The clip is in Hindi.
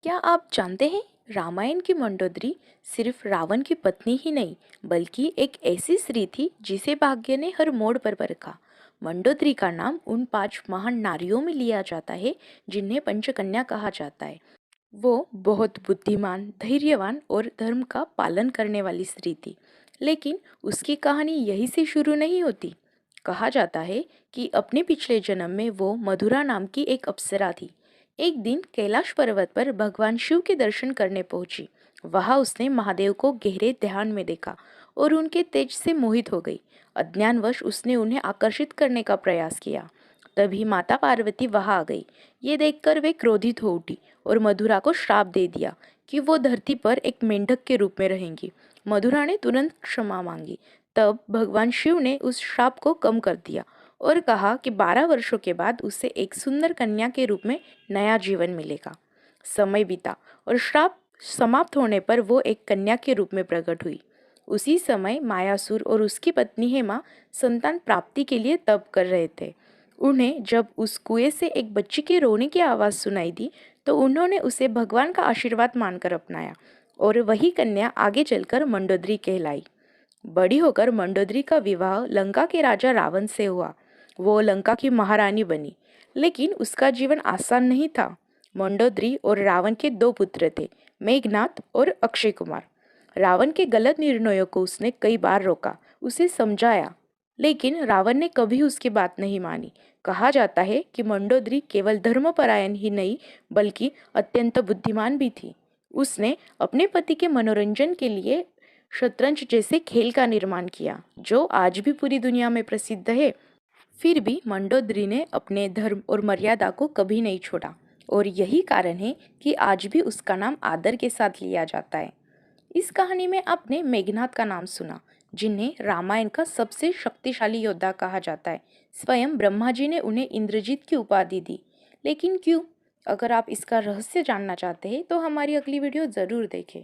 क्या आप जानते हैं, रामायण की मंडोदरी सिर्फ रावण की पत्नी ही नहीं बल्कि एक ऐसी स्त्री थी जिसे भाग्य ने हर मोड़ पर परखा। मंडोदरी का नाम उन 5 महान नारियों में लिया जाता है जिन्हें पंचकन्या कहा जाता है। वो बहुत बुद्धिमान, धैर्यवान और धर्म का पालन करने वाली स्त्री थी। लेकिन उसकी कहानी यहीं से शुरू नहीं होती। कहा जाता है कि अपने पिछले जन्म में वो मधुरा नाम की एक अप्सरा थी। एक दिन कैलाश पर्वत पर भगवान शिव के दर्शन करने पहुंची। वहां उसने महादेव को गहरे ध्यान में देखा और उनके तेज से मोहित हो गई। अज्ञानवश उसने उन्हें आकर्षित करने का प्रयास किया। तभी माता पार्वती वहां आ गई। ये देखकर वे क्रोधित हो उठी और मधुरा को श्राप दे दिया कि वो धरती पर एक मेंढक के रूप में रहेंगी। मधुरा ने तुरंत क्षमा मांगी। तब भगवान शिव ने उस श्राप को कम कर दिया और कहा कि 12 वर्षों के बाद उसे एक सुंदर कन्या के रूप में नया जीवन मिलेगा। समय बीता और श्राप समाप्त होने पर वो एक कन्या के रूप में प्रकट हुई। उसी समय मायासुर और उसकी पत्नी हेमा संतान प्राप्ति के लिए तप कर रहे थे। उन्हें जब उस कुएं से एक बच्ची के रोने की आवाज़ सुनाई दी तो उन्होंने उसे भगवान का आशीर्वाद मानकर अपनाया और वही कन्या आगे चलकर मंडोदरी कहलाई। बड़ी होकर मंडोदरी का विवाह लंका के राजा रावण से हुआ। वो लंका की महारानी बनी। लेकिन उसका जीवन आसान नहीं था। मंडोदरी और रावण के 2 पुत्र थे, मेघनाथ और अक्षय कुमार। रावण के गलत निर्णयों को उसने कई बार रोका, उसे समझाया, लेकिन रावण ने कभी उसकी बात नहीं मानी। कहा जाता है कि मंडोदरी केवल धर्मपरायण ही नहीं बल्कि अत्यंत बुद्धिमान भी थी। उसने अपने पति के मनोरंजन के लिए शतरंज जैसे खेल का निर्माण किया, जो आज भी पूरी दुनिया में प्रसिद्ध है। फिर भी मंडोदरी ने अपने धर्म और मर्यादा को कभी नहीं छोड़ा और यही कारण है कि आज भी उसका नाम आदर के साथ लिया जाता है। इस कहानी में आपने मेघनाथ का नाम सुना, जिन्हें रामायण का सबसे शक्तिशाली योद्धा कहा जाता है। स्वयं ब्रह्मा जी ने उन्हें इंद्रजीत की उपाधि दी। लेकिन क्यों? अगर आप इसका रहस्य जानना चाहते हैं तो हमारी अगली वीडियो ज़रूर देखें।